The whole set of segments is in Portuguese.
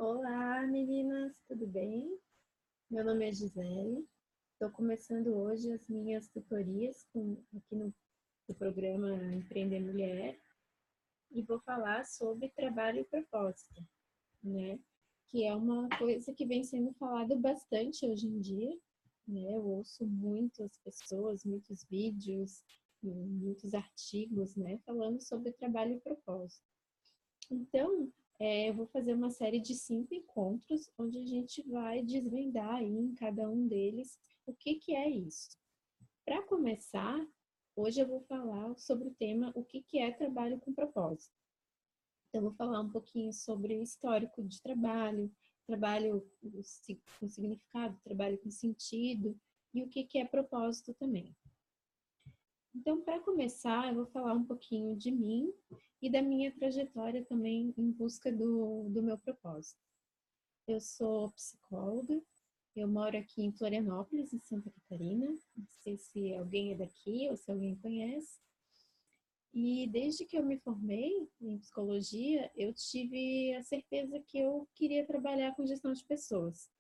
Olá, meninas, tudo bem? Meu nome é Gisele. Estou começando hoje as minhas tutorias aqui no programa Empreender Mulher e vou falar sobre trabalho e propósito, né? Que é uma coisa que vem sendo falada bastante hoje em dia, né? Eu ouço muitas pessoas, muitos vídeos, muitos artigos, né? Falando sobre trabalho e propósito. Então, eu vou fazer uma série de 5 encontros, onde a gente vai desvendar aí em cada um deles o que é isso. Para começar, hoje eu vou falar sobre o tema o que é trabalho com propósito. Então, eu vou falar um pouquinho sobre o histórico de trabalho, trabalho com significado, trabalho com sentido, e o que é propósito também. Então, para começar, eu vou falar um pouquinho de mim e da minha trajetória também em busca do meu propósito. Eu sou psicóloga, eu moro aqui em Florianópolis, em Santa Catarina. Não sei se alguém é daqui ou se alguém conhece. E desde que eu me formei em psicologia, eu tive a certeza que eu queria trabalhar com gestão de pessoas.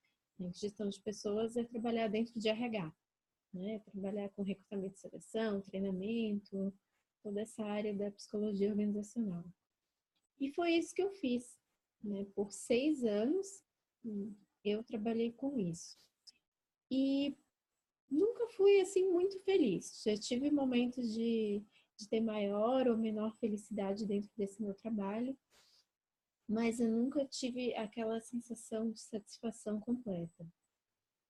Gestão de pessoas é trabalhar dentro de RH, né? Trabalhar com recrutamento e seleção, treinamento, toda essa área da psicologia organizacional. E foi isso que eu fiz, né? Por 6 anos eu trabalhei com isso. E nunca fui assim muito feliz. Já tive momentos de ter maior ou menor felicidade dentro desse meu trabalho, mas eu nunca tive aquela sensação de satisfação completa.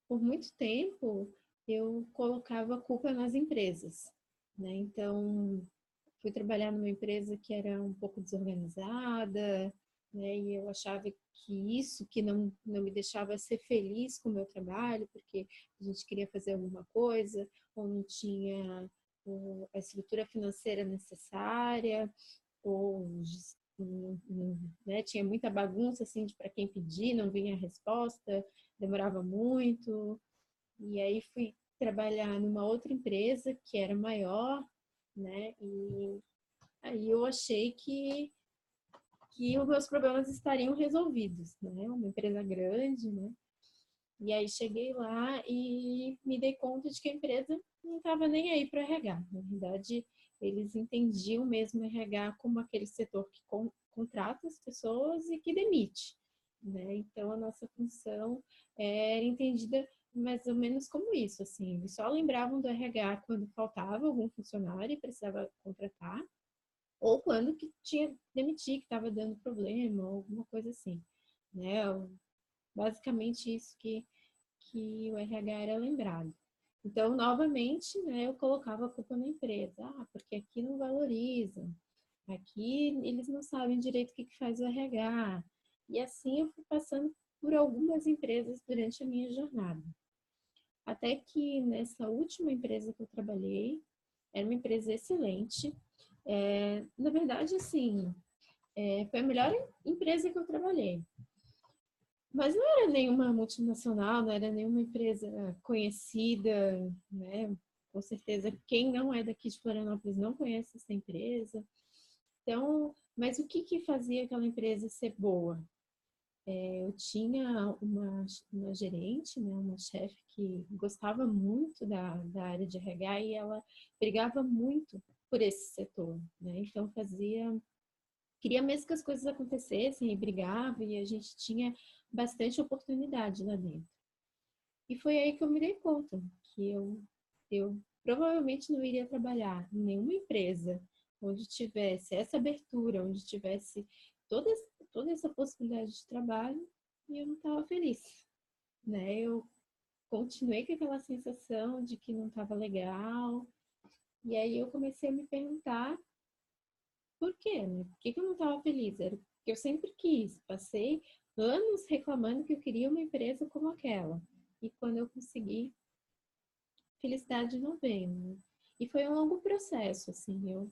Por muito tempo, eu colocava a culpa nas empresas, né? Então, fui trabalhar numa empresa que era um pouco desorganizada, né? E eu achava que isso que não me deixava ser feliz com o meu trabalho, porque a gente queria fazer alguma coisa, ou não tinha a estrutura financeira necessária, ou né, tinha muita bagunça assim para quem pedir, não vinha a resposta, demorava muito. E aí fui trabalhar numa outra empresa que era maior, né? E aí eu achei que os meus problemas estariam resolvidos, né? Uma empresa grande, né? E aí cheguei lá e me dei conta de que a empresa não estava nem aí para RH. Na verdade, eles entendiam mesmo RH como aquele setor que contrata as pessoas e que demite, né? Então a nossa função era entendida mais ou menos como isso, assim, eles só lembravam do RH quando faltava algum funcionário e precisava contratar, ou quando que tinha que demitir, que estava dando problema, ou alguma coisa assim, né? Basicamente isso que o RH era lembrado. Então, novamente, né, eu colocava a culpa na empresa. Ah, porque aqui não valorizam, aqui eles não sabem direito o que faz o RH. E assim eu fui passando por algumas empresas durante a minha jornada. Até que nessa última empresa que eu trabalhei, era uma empresa excelente. Na verdade, assim, foi a melhor empresa que eu trabalhei. Mas não era nenhuma multinacional, não era nenhuma empresa conhecida, né? Com certeza, quem não é daqui de Florianópolis não conhece essa empresa. Então, mas o que fazia aquela empresa ser boa? Eu tinha uma gerente, né, uma chefe que gostava muito da área de RH e ela brigava muito por esse setor, né? Então queria mesmo que as coisas acontecessem e brigava e a gente tinha bastante oportunidade lá dentro. E foi aí que eu me dei conta que eu provavelmente não iria trabalhar em nenhuma empresa onde tivesse essa abertura, onde tivesse toda, toda essa possibilidade de trabalho e eu não estava feliz, né? Eu continuei com aquela sensação de que não estava legal e aí eu comecei a me perguntar por quê, né? Por que eu não estava feliz? Era porque eu sempre quis, passei anos reclamando que eu queria uma empresa como aquela. E quando eu consegui, felicidade não veio, né? E foi um longo processo, assim, eu,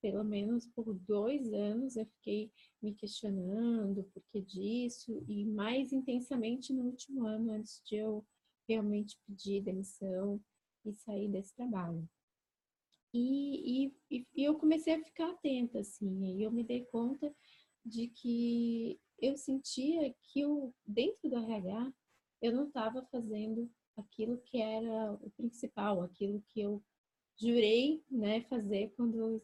pelo menos por 2 anos, eu fiquei me questionando por que disso, e mais intensamente no último ano, antes de eu realmente pedir demissão e sair desse trabalho. E eu comecei a ficar atenta, assim, e eu me dei conta de que eu sentia que dentro do RH eu não estava fazendo aquilo que era o principal, aquilo que eu jurei, né, fazer quando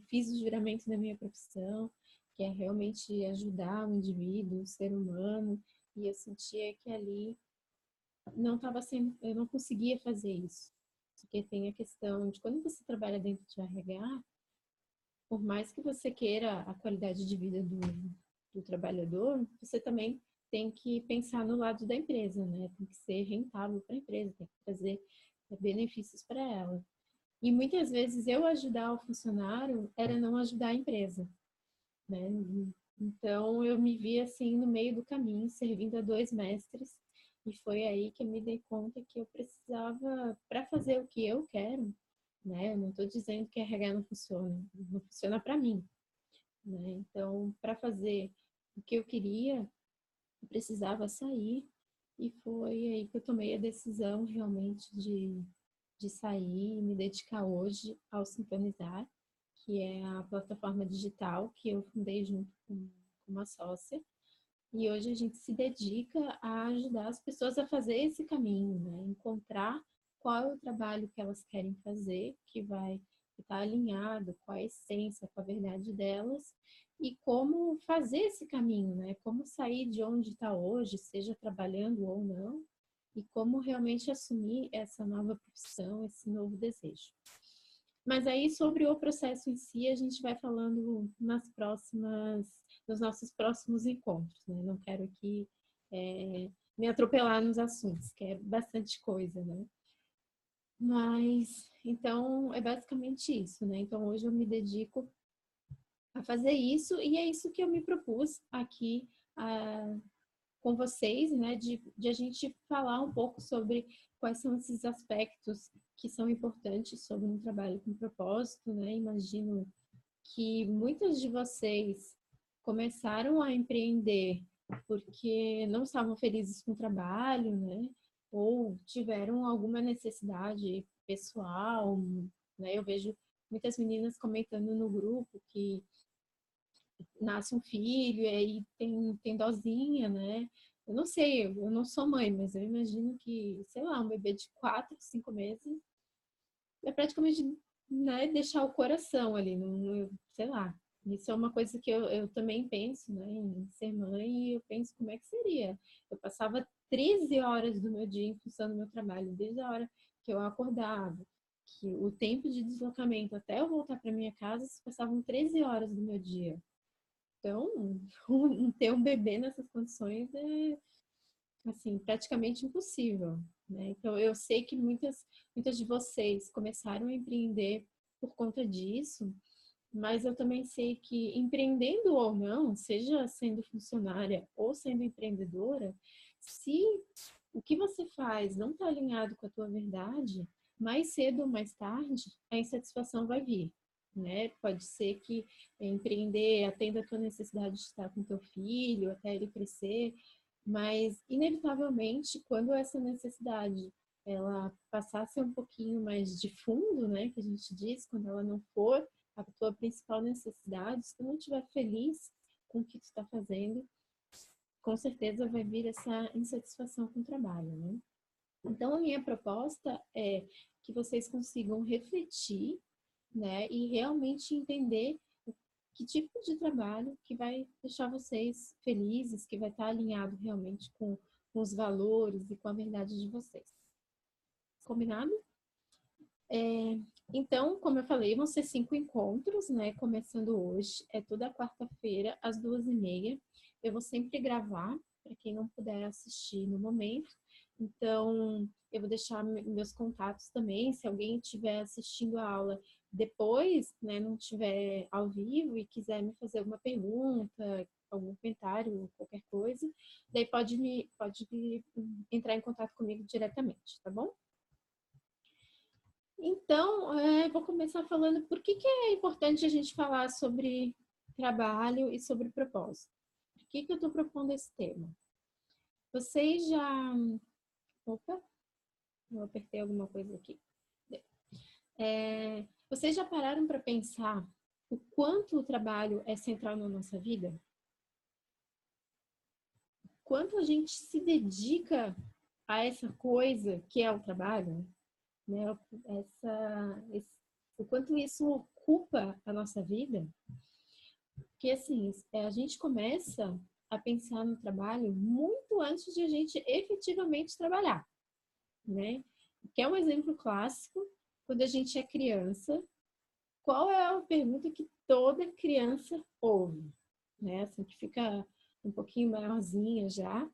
fiz o juramento da minha profissão, que é realmente ajudar o indivíduo, o ser humano, e eu sentia que ali não estava sendo, eu não conseguia fazer isso. Porque tem a questão de quando você trabalha dentro de RH, por mais que você queira a qualidade de vida do trabalhador, você também tem que pensar no lado da empresa, né? Tem que ser rentável para a empresa, tem que trazer benefícios para ela. E muitas vezes eu ajudar o funcionário era não ajudar a empresa, né? Então eu me vi assim no meio do caminho, servindo a dois mestres, e foi aí que eu me dei conta que eu precisava, para fazer o que eu quero, né? Eu não estou dizendo que RH não funciona para mim, né? Então, para fazer o que eu queria, eu precisava sair, e foi aí que eu tomei a decisão realmente de sair e me dedicar hoje ao Sintonizar, que é a plataforma digital que eu fundei junto com uma sócia. E hoje a gente se dedica a ajudar as pessoas a fazer esse caminho, né? Encontrar qual é o trabalho que elas querem fazer, que vai estar alinhado com a essência, com a verdade delas, e como fazer esse caminho, né? Como sair de onde está hoje, seja trabalhando ou não, e como realmente assumir essa nova profissão, esse novo desejo. Mas aí sobre o processo em si a gente vai falando nos nossos próximos encontros, né? Não quero aqui me atropelar nos assuntos, que é bastante coisa, né? Mas então é basicamente isso, né? Então hoje eu me dedico a fazer isso, e é isso que eu me propus aqui com vocês, né, de a gente falar um pouco sobre quais são esses aspectos que são importantes sobre um trabalho com propósito, né? Imagino que muitas de vocês começaram a empreender porque não estavam felizes com o trabalho, né? Ou tiveram alguma necessidade pessoal, né? Eu vejo muitas meninas comentando no grupo que nasce um filho e aí tem dosinha, né? Eu não sei, eu não sou mãe, mas eu imagino que, sei lá, um bebê de 4, 5 meses é praticamente, né, deixar o coração ali, não, sei lá. Isso é uma coisa que eu também penso, né, em ser mãe, e eu penso como é que seria. Eu passava 13 horas do meu dia em função do meu trabalho, desde a hora que eu acordava, que o tempo de deslocamento até eu voltar para minha casa, passavam 13 horas do meu dia. Então, ter um bebê nessas condições é, assim, praticamente impossível, né? Então, eu sei que muitas de vocês começaram a empreender por conta disso, mas eu também sei que empreendendo ou não, seja sendo funcionária ou sendo empreendedora, se o que você faz não está alinhado com a tua verdade, mais cedo ou mais tarde, a insatisfação vai vir, né? Pode ser que empreender atenda a tua necessidade de estar com teu filho até ele crescer, mas inevitavelmente, quando essa necessidade ela passar a ser um pouquinho mais de fundo, né, que a gente diz, quando ela não for a tua principal necessidade, se tu não estiver feliz com o que tu está fazendo, com certeza vai vir essa insatisfação com o trabalho, né? Então, a minha proposta é que vocês consigam refletir, né, e realmente entender que tipo de trabalho que vai deixar vocês felizes, que vai estar alinhado realmente com os valores e com a verdade de vocês. Combinado? Então, como eu falei, vão ser 5 encontros, né? Começando hoje, é toda quarta-feira, às 2h30. Eu vou sempre gravar, para quem não puder assistir no momento. Então, eu vou deixar meus contatos também, se alguém estiver assistindo a aula depois, né, não estiver ao vivo e quiser me fazer alguma pergunta, algum comentário, qualquer coisa, daí pode entrar em contato comigo diretamente, tá bom? Então, vou começar falando por que é importante a gente falar sobre trabalho e sobre propósito. Por que eu estou propondo esse tema? Vocês já... Opa, eu apertei alguma coisa aqui. Vocês já pararam para pensar o quanto o trabalho é central na nossa vida? quanto a gente se dedica a essa coisa que é o trabalho, né? O quanto isso ocupa a nossa vida, porque assim, a gente começa a pensar no trabalho muito antes de a gente efetivamente trabalhar, né? Que é um exemplo clássico, quando a gente é criança, qual é a pergunta que toda criança ouve, né? Assim, que fica um pouquinho maiorzinha já.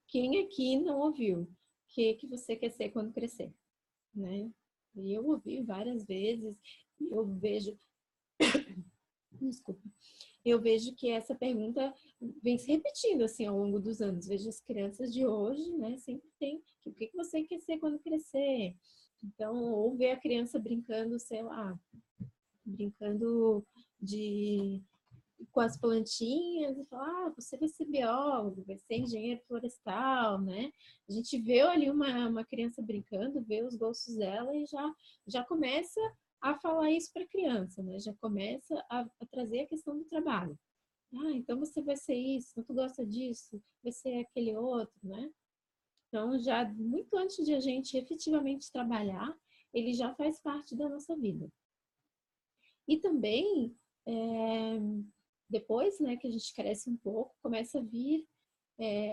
Quem aqui não ouviu? O que você quer ser quando crescer, né? E eu ouvi várias vezes, eu vejo, desculpa, eu vejo que essa pergunta vem se repetindo assim ao longo dos anos. Vejo as crianças de hoje, né? Sempre tem o que você quer ser quando crescer. Então, ou ver a criança brincando, sei lá, brincando de com as plantinhas e falar, você vai ser biólogo, vai ser engenheiro florestal, né? A gente vê ali uma criança brincando, vê os gostos dela e já começa a falar isso para a criança, né? Já começa a trazer a questão do trabalho. Ah, então você vai ser isso, então tu gosta disso, vai ser aquele outro, né? Então, já muito antes de a gente efetivamente trabalhar, ele já faz parte da nossa vida. E também, é, depois, né, que a gente cresce um pouco, começa a vir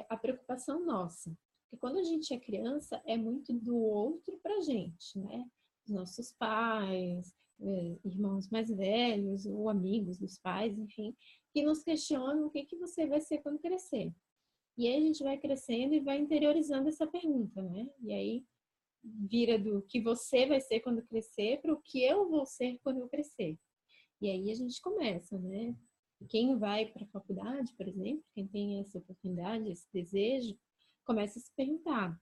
a preocupação nossa. Porque quando a gente é criança, é muito do outro pra gente, né? Os nossos pais, irmãos mais velhos, ou amigos dos pais, enfim, que nos questionam o que, que você vai ser quando crescer. E aí a gente vai crescendo e vai interiorizando essa pergunta, né? E aí vira do que você vai ser quando crescer para o que eu vou ser quando eu crescer. E aí a gente começa, né? Quem vai para a faculdade, por exemplo, quem tem essa oportunidade, esse desejo, começa a se perguntar: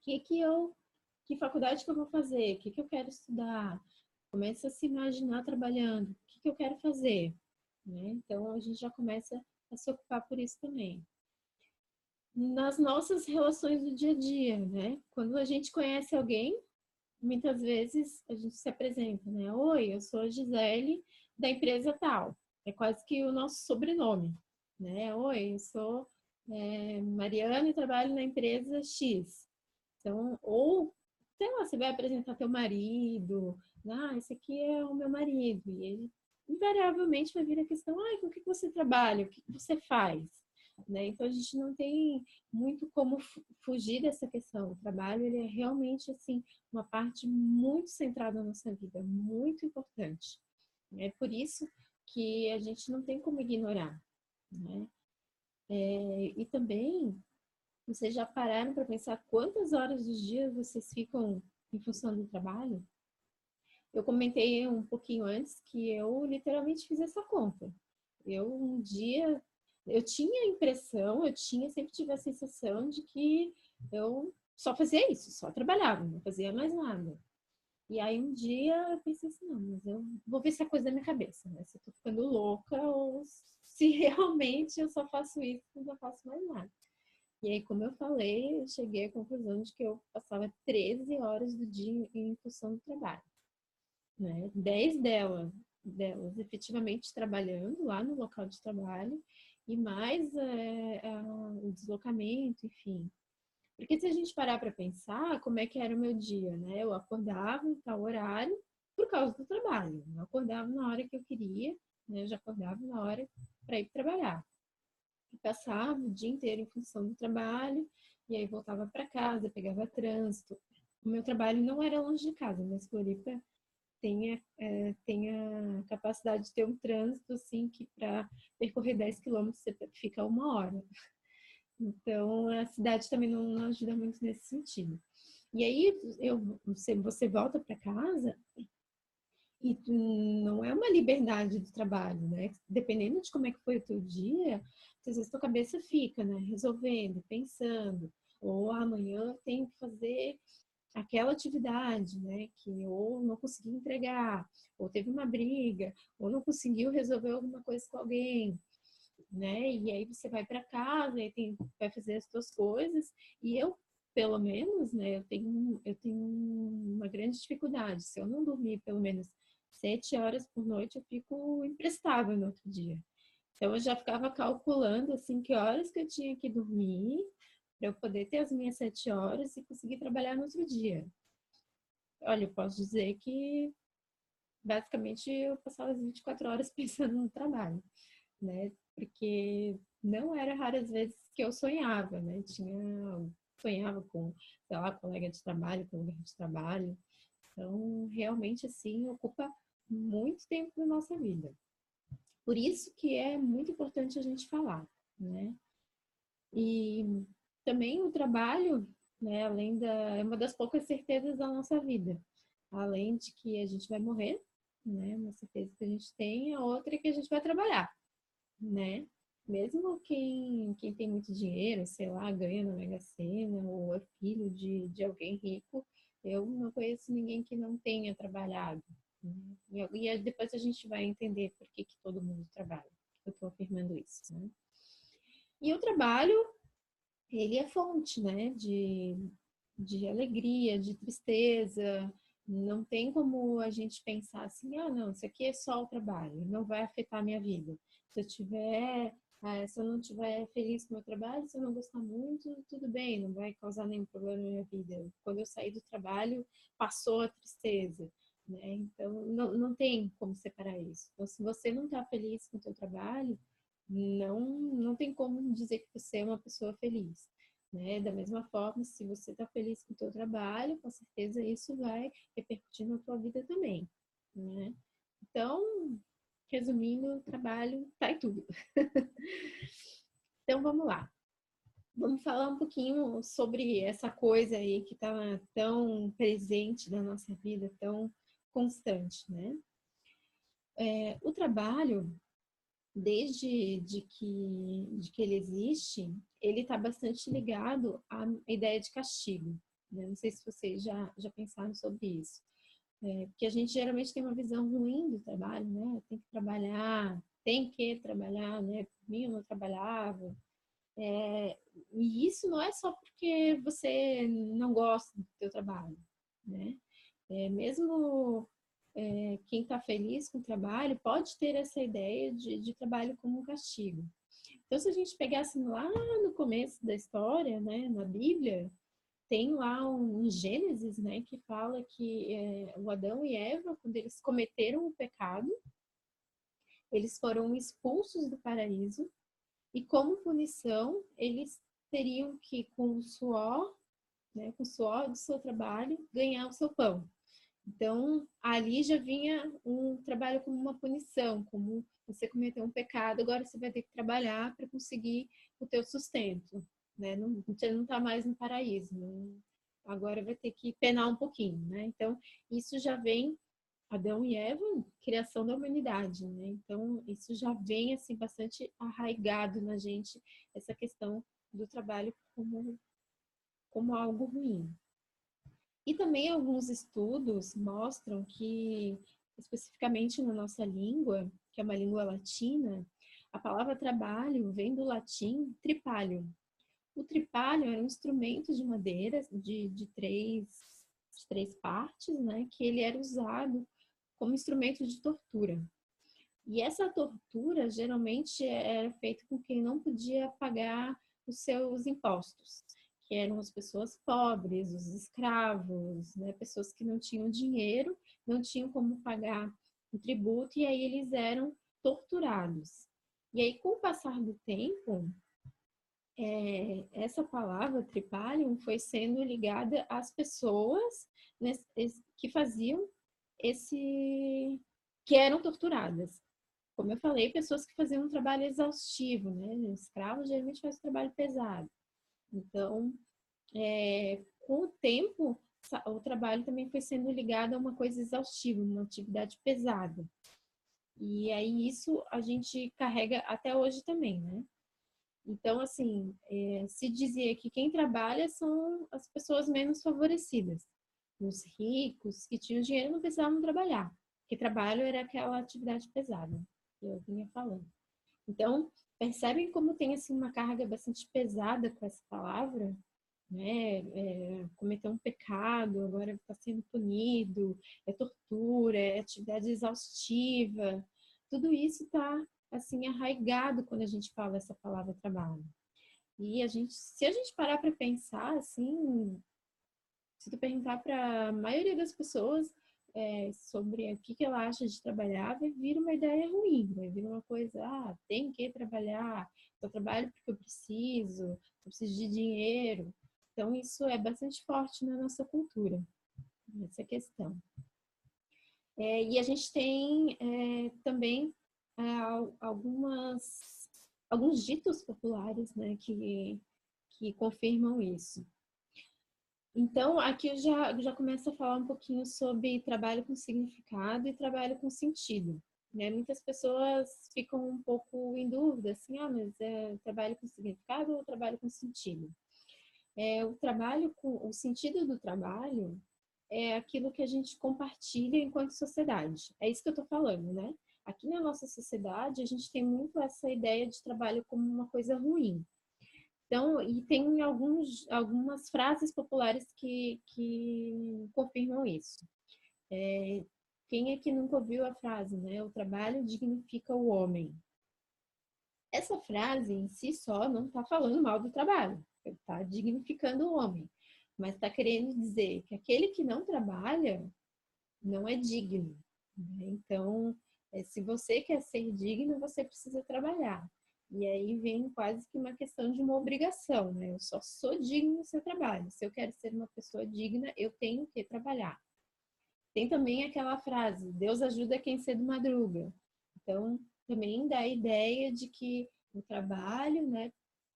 que faculdade que eu vou fazer? O que eu quero estudar? Começa a se imaginar trabalhando. O que eu quero fazer? Né? Então a gente já começa a se ocupar por isso também. Nas nossas relações do dia a dia, né? Quando a gente conhece alguém, muitas vezes a gente se apresenta, né? Oi, eu sou a Gisele da empresa tal. É quase que o nosso sobrenome, né? Oi, eu sou Mariana e trabalho na empresa X. Então, ou, sei lá, você vai apresentar teu marido, ah, esse aqui é o meu marido, e ele invariavelmente vai vir a questão, ah, com o que você trabalha, o que você faz? Né? Então, a gente não tem muito como fugir dessa questão. O trabalho, ele é realmente, assim, uma parte muito central da nossa vida, muito importante. É por isso que a gente não tem como ignorar, né? E também, vocês já pararam para pensar quantas horas do dia vocês ficam em função do trabalho? Eu comentei um pouquinho antes que eu literalmente fiz essa conta. Um dia, eu tinha a impressão, sempre tive a sensação de que eu só fazia isso, só trabalhava, não fazia mais nada. E aí um dia eu pensei assim, não, mas eu vou ver se é coisa da minha cabeça, né? Se eu tô ficando louca ou se realmente eu só faço isso e não faço mais nada. E aí, como eu falei, eu cheguei à conclusão de que eu passava 13 horas do dia em função do trabalho, né? 10 delas efetivamente trabalhando lá no local de trabalho e mais o deslocamento, enfim. Porque se a gente parar para pensar como é que era o meu dia, né? Eu acordava em tal horário por causa do trabalho. Eu acordava na hora que eu queria, né? Eu já acordava na hora para ir trabalhar. Eu passava o dia inteiro em função do trabalho e aí voltava para casa, pegava trânsito. O meu trabalho não era longe de casa, mas Floripa tem a capacidade de ter um trânsito assim que para percorrer 10 quilômetros você fica 1 hora. Então, a cidade também não ajuda muito nesse sentido. E aí, você volta para casa e não é uma liberdade do trabalho, né? Dependendo de como é que foi o teu dia, às vezes tua cabeça fica, né? Resolvendo, pensando. Ou amanhã eu tenho que fazer aquela atividade, né? Que ou não consegui entregar, ou teve uma briga, ou não conseguiu resolver alguma coisa com alguém, né? E aí você vai para casa e vai fazer as suas coisas. E eu, pelo menos, né? Eu tenho uma grande dificuldade. Se eu não dormir pelo menos 7 horas por noite, eu fico imprestável no outro dia. Então, eu já ficava calculando, assim, que horas que eu tinha que dormir para eu poder ter as minhas 7 horas e conseguir trabalhar no outro dia. Olha, eu posso dizer que, basicamente, eu passava as 24 horas pensando no trabalho, né? Porque não era raras vezes que eu sonhava, né? Sonhava com, sei lá, colega de trabalho, com lugar de trabalho. Então, realmente, assim, ocupa muito tempo da nossa vida. Por isso que é muito importante a gente falar, né? E também o trabalho, né, é uma das poucas certezas da nossa vida. Além de que a gente vai morrer, né? Uma certeza que a gente tem, a outra é que a gente vai trabalhar, né? Mesmo quem tem muito dinheiro, sei lá, ganha na Mega Sena ou é filho de alguém rico, eu não conheço ninguém que não tenha trabalhado, né? E depois a gente vai entender por que todo mundo trabalha. Eu estou afirmando isso, né? E o trabalho, ele é fonte, né, de alegria, de tristeza. Não tem como a gente pensar assim, ah, não, isso aqui é só o trabalho, não vai afetar a minha vida. Se eu não estiver feliz com o meu trabalho, se eu não gostar muito, tudo bem, não vai causar nenhum problema na minha vida. Quando eu saí do trabalho, passou a tristeza, né? Então, não tem como separar isso. Então, se você não está feliz com o seu trabalho, não tem como dizer que você é uma pessoa feliz, né? Da mesma forma, se você está feliz com o seu trabalho, com certeza isso vai repercutir na tua vida também, né? Então, resumindo, o trabalho tá em tudo. Então, vamos lá. Vamos falar um pouquinho sobre essa coisa aí que está tão presente na nossa vida, tão constante, né? O trabalho, desde de que ele existe, ele está bastante ligado à ideia de castigo, né? Não sei se vocês já pensaram sobre isso. Porque a gente geralmente tem uma visão ruim do trabalho, né? Tem que trabalhar, né? Por mim, eu não trabalhava. E isso não é só porque você não gosta do seu trabalho, né? Mesmo quem está feliz com o trabalho pode ter essa ideia de trabalho como um castigo. Então, se a gente pegasse lá no começo da história, né, na Bíblia, tem lá um Gênesis, né, que fala que o Adão e Eva, quando eles cometeram o pecado, eles foram expulsos do paraíso e, como punição, eles teriam que, com o suor, né, com o suor do seu trabalho, ganhar o seu pão. Então, ali já vinha um trabalho como uma punição, como você cometeu um pecado, agora você vai ter que trabalhar para conseguir o teu sustento, né? Não, você não está mais no paraíso, agora vai ter que penar um pouquinho, né? Então, isso já vem Adão e Eva, criação da humanidade, né? Então, isso já vem assim bastante arraigado na gente, essa questão do trabalho como algo ruim. E também alguns estudos mostram que, especificamente na nossa língua, que é uma língua latina, a palavra trabalho vem do latim tripalho. O tripalho era um instrumento de madeira de três partes, né, que ele era usado como instrumento de tortura. E essa tortura geralmente era feita com quem não podia pagar os seus impostos, que eram as pessoas pobres, os escravos, né? Pessoas que não tinham dinheiro, não tinham como pagar o tributo, e aí eles eram torturados. E aí, com o passar do tempo, essa palavra tripalium foi sendo ligada às pessoas, né, que faziam que eram torturadas. Como eu falei, pessoas que faziam um trabalho exaustivo, né? Escravo geralmente faz um trabalho pesado. Então, com o tempo, o trabalho também foi sendo ligado a uma coisa exaustiva, uma atividade pesada. E aí isso a gente carrega até hoje também, né? Então, assim, se dizia que quem trabalha são as pessoas menos favorecidas. Os ricos que tinham dinheiro não precisavam trabalhar, porque trabalho era aquela atividade pesada que eu vinha falando. Então, percebem como tem assim uma carga bastante pesada com essa palavra, né? Cometer um pecado, agora está sendo punido, é tortura, é atividade exaustiva. Tudo isso está assim, arraigado quando a gente fala essa palavra trabalho. E se a gente parar para pensar, assim, se tu perguntar para a maioria das pessoas sobre o que ela acha de trabalhar, vai vir uma ideia ruim, vai vir uma coisa, tem que trabalhar, eu trabalho porque eu preciso de dinheiro. Então, isso é bastante forte na nossa cultura, essa questão. E a gente tem também alguns ditos populares, né, que confirmam isso. Então, aqui eu já começo a falar um pouquinho sobre trabalho com significado e trabalho com sentido. Né? Muitas pessoas ficam um pouco em dúvida, assim, mas é trabalho com significado ou trabalho com sentido? O sentido do trabalho é aquilo que a gente compartilha enquanto sociedade. É isso que eu estou falando, né? Aqui na nossa sociedade, a gente tem muito essa ideia de trabalho como uma coisa ruim. Então, e tem algumas frases populares que confirmam isso. Quem é que nunca ouviu a frase, né? O trabalho dignifica o homem. Essa frase em si só não está falando mal do trabalho, está dignificando o homem, mas está querendo dizer que aquele que não trabalha não é digno. Né? Então, se você quer ser digno, você precisa trabalhar. E aí vem quase que uma questão de uma obrigação, né? Eu só sou digno no seu trabalho. Se eu quero ser uma pessoa digna, eu tenho que trabalhar. Tem também aquela frase, Deus ajuda quem cedo madruga. Então, também dá a ideia de que o trabalho, né,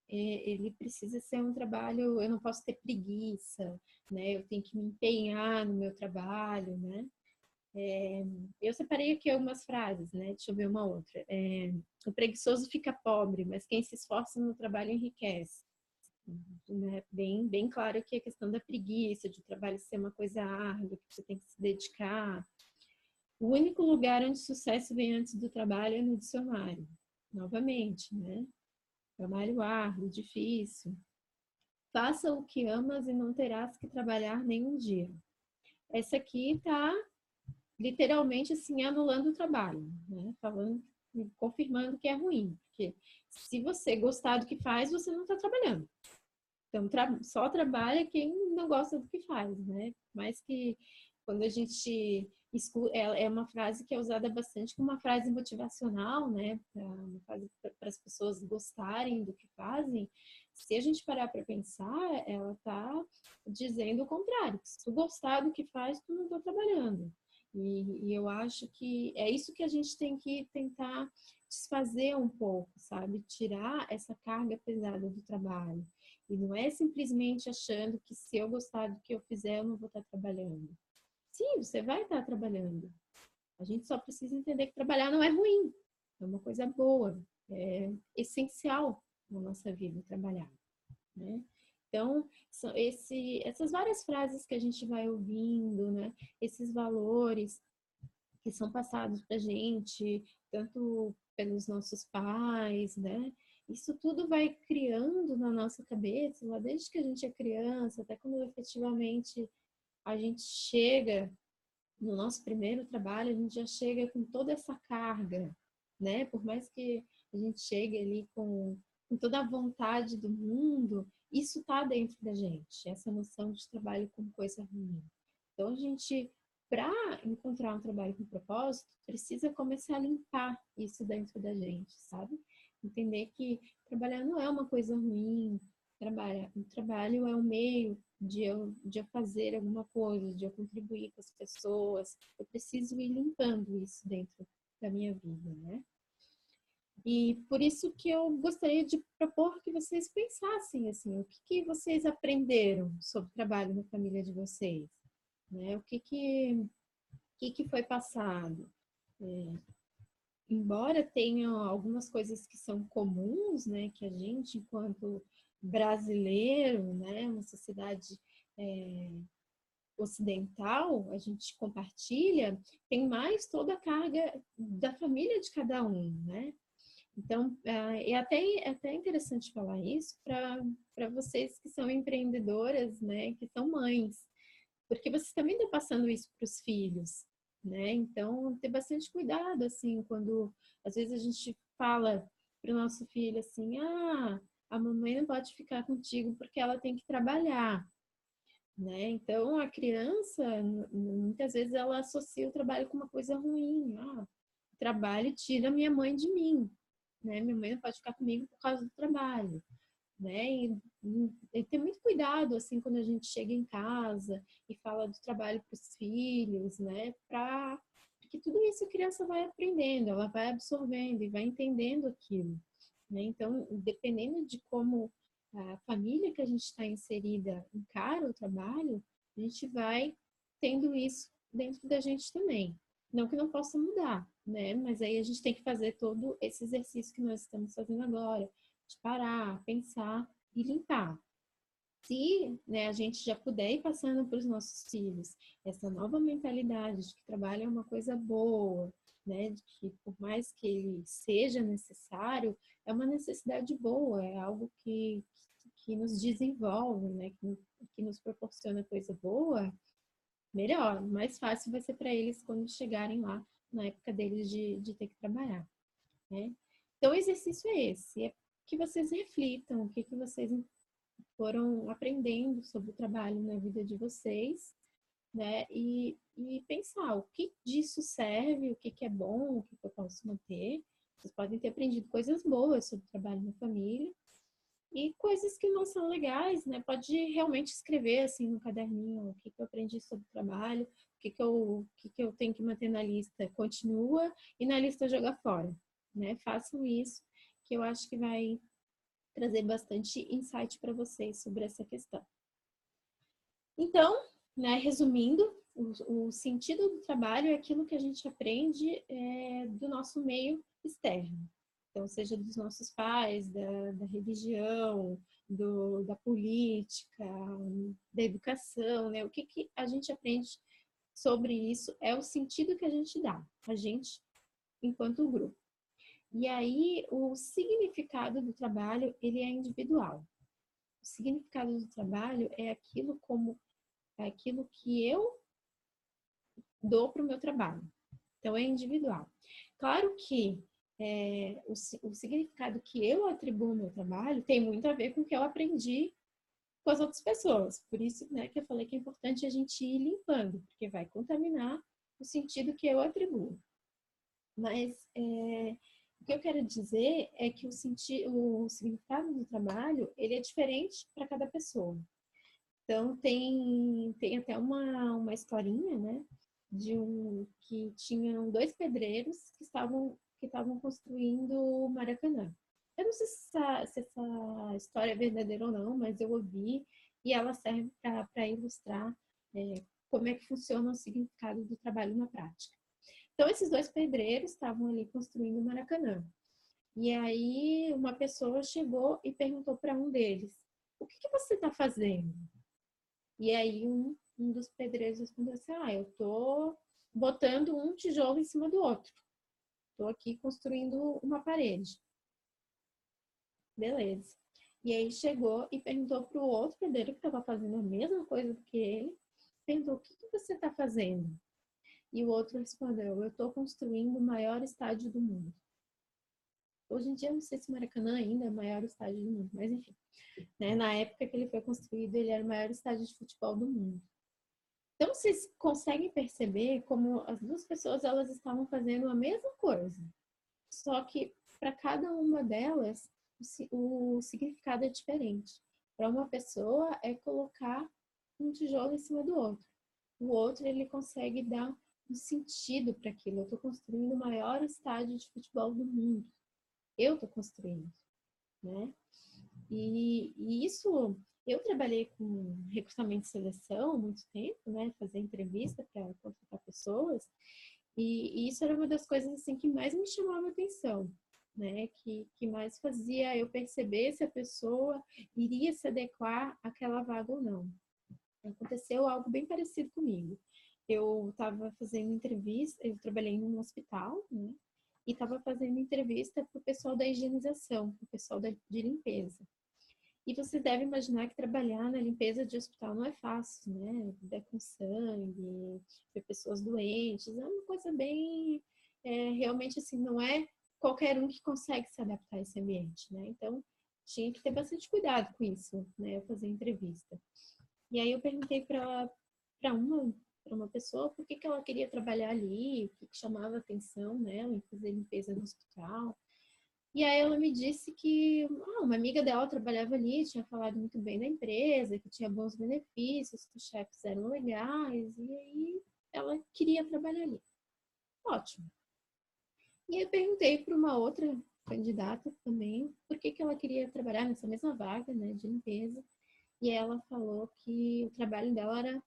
ele precisa ser um trabalho, eu não posso ter preguiça, né? Eu tenho que me empenhar no meu trabalho, né? Eu separei aqui algumas frases, né? Deixa eu ver uma outra. O preguiçoso fica pobre, mas quem se esforça no trabalho enriquece. Né? Bem claro que a questão da preguiça, de o trabalho ser uma coisa árdua, que você tem que se dedicar. O único lugar onde sucesso vem antes do trabalho é no dicionário. Novamente, né? Trabalho árduo, difícil. Faça o que amas e não terás que trabalhar nenhum dia. Essa aqui está literalmente assim anulando o trabalho, né? Falando, confirmando que é ruim, porque se você gostar do que faz, você não está trabalhando. Então só trabalha quem não gosta do que faz, né? Mas que quando a gente escuta, é uma frase que é usada bastante como uma frase motivacional, né? Para as pessoas gostarem do que fazem. Se a gente parar para pensar, ela está dizendo o contrário. Se tu gostar do que faz, tu não está trabalhando. E eu acho que é isso que a gente tem que tentar desfazer um pouco, sabe? Tirar essa carga pesada do trabalho. E não é simplesmente achando que se eu gostar do que eu fizer, eu não vou estar trabalhando. Sim, você vai estar trabalhando. A gente só precisa entender que trabalhar não é ruim. É uma coisa boa. É essencial na nossa vida trabalhar. Né? Então, são essas várias frases que a gente vai ouvindo, né? Esses valores que são passados para a gente, tanto pelos nossos pais, né? Isso tudo vai criando na nossa cabeça, lá desde que a gente é criança, até quando efetivamente a gente chega no nosso primeiro trabalho, a gente já chega com toda essa carga, né? Por mais que a gente chegue ali com toda a vontade do mundo, isso está dentro da gente, essa noção de trabalho como coisa ruim. Então, a gente, para encontrar um trabalho com propósito, precisa começar a limpar isso dentro da gente, sabe? Entender que trabalhar não é uma coisa ruim, o trabalho é um meio de eu fazer alguma coisa, de eu contribuir com as pessoas. Eu preciso ir limpando isso dentro da minha vida, né? E por isso que eu gostaria de propor que vocês pensassem assim, o que vocês aprenderam sobre o trabalho na família de vocês, né? O que foi passado? Embora tenham algumas coisas que são comuns, né, que a gente, enquanto brasileiro, né, uma sociedade ocidental, a gente compartilha, tem mais toda a carga da família de cada um, né? Então, é até interessante falar isso para vocês que são empreendedoras, né, que são mães, porque vocês também estão passando isso para os filhos, né? Então, ter bastante cuidado, assim, quando às vezes a gente fala para o nosso filho assim, a mamãe não pode ficar contigo porque ela tem que trabalhar, né? Então, a criança, muitas vezes, ela associa o trabalho com uma coisa ruim. O trabalho tira minha mãe de mim, né? Minha mãe não pode ficar comigo por causa do trabalho, né? E ter muito cuidado, assim, quando a gente chega em casa e fala do trabalho para os filhos, né? Porque tudo isso a criança vai aprendendo, ela vai absorvendo e vai entendendo aquilo, né? Então, dependendo de como a família que a gente está inserida encara o trabalho, a gente vai tendo isso dentro da gente também. Não que não possa mudar, né? Mas aí a gente tem que fazer todo esse exercício que nós estamos fazendo agora, de parar, pensar e limpar. Se, né, a gente já puder ir passando para os nossos filhos essa nova mentalidade de que trabalho é uma coisa boa, né, de que por mais que ele seja necessário, é uma necessidade boa, é algo que nos desenvolve, né, que nos proporciona coisa boa, melhor, mais fácil vai ser para eles quando chegarem lá na época deles de ter que trabalhar, né? Então, o exercício é esse, é que vocês reflitam o que vocês foram aprendendo sobre o trabalho na vida de vocês, né? E pensar o que disso serve, o que é bom, o que eu posso manter. Vocês podem ter aprendido coisas boas sobre o trabalho na família e coisas que não são legais, né? Pode realmente escrever assim no caderninho o que eu aprendi sobre o trabalho, o que eu tenho que manter na lista, continua, e na lista joga fora, né? Façam isso, que eu acho que vai trazer bastante insight para vocês sobre essa questão. Então, né, resumindo, o sentido do trabalho é aquilo que a gente aprende do nosso meio externo. Então, seja dos nossos pais, da religião, da política, da educação, né? O que a gente aprende sobre isso é o sentido que a gente dá, a gente enquanto grupo. E aí, o significado do trabalho, ele é individual. O significado do trabalho é aquilo que eu dou para o meu trabalho. Então, é individual. Claro que o significado que eu atribuo ao meu trabalho tem muito a ver com o que eu aprendi com as outras pessoas. Por isso, né, que eu falei que é importante a gente ir limpando, porque vai contaminar o sentido que eu atribuo. Mas o que eu quero dizer é que o significado do trabalho ele é diferente para cada pessoa. Então, tem até uma historinha, né? Que tinham dois pedreiros que estavam construindo o Maracanã. Eu não sei se essa história é verdadeira ou não, mas eu ouvi e ela serve para ilustrar como é que funciona o significado do trabalho na prática. Então, esses dois pedreiros estavam ali construindo o Maracanã. E aí, uma pessoa chegou e perguntou para um deles: o que você está fazendo? E aí um dos pedreiros respondeu assim: eu tô botando um tijolo em cima do outro. Tô aqui construindo uma parede. Beleza. E aí chegou e perguntou para o outro pedreiro que estava fazendo a mesma coisa do que ele, perguntou: o que você está fazendo? E o outro respondeu: eu estou construindo o maior estádio do mundo. Hoje em dia, eu não sei se Maracanã ainda é o maior estádio do mundo, mas enfim. Né? Na época que ele foi construído, ele era o maior estádio de futebol do mundo. Então, vocês conseguem perceber como as duas pessoas elas estavam fazendo a mesma coisa, só que para cada uma delas o significado é diferente. Para uma pessoa é colocar um tijolo em cima do outro. O outro ele consegue dar um sentido para aquilo. Eu estou construindo o maior estádio de futebol do mundo. Eu estou construindo, né? E isso, eu trabalhei com recrutamento e seleção há muito tempo, né? Fazer entrevista para contratar pessoas. E isso era uma das coisas assim que mais me chamava a atenção, né? Que mais fazia eu perceber se a pessoa iria se adequar àquela vaga ou não. Aconteceu algo bem parecido comigo. Eu estava fazendo entrevista, eu trabalhei num hospital, né? E estava fazendo entrevista para o pessoal da higienização, para o pessoal de limpeza. E você deve imaginar que trabalhar na limpeza de hospital não é fácil, né? Lidar com sangue, ver pessoas doentes, é uma coisa bem... realmente, assim, não é qualquer um que consegue se adaptar a esse ambiente, né? Então, tinha que ter bastante cuidado com isso, né? Eu fazer entrevista. E aí eu perguntei para uma pessoa por que ela queria trabalhar ali, o que chamava a atenção nela em fazer limpeza no hospital. E aí ela me disse que uma amiga dela trabalhava ali, tinha falado muito bem da empresa, que tinha bons benefícios, que os chefes eram legais, e aí ela queria trabalhar ali. Ótimo. E aí eu perguntei para uma outra candidata também por que ela queria trabalhar nessa mesma vaga, né, de limpeza. E ela falou que o trabalho dela era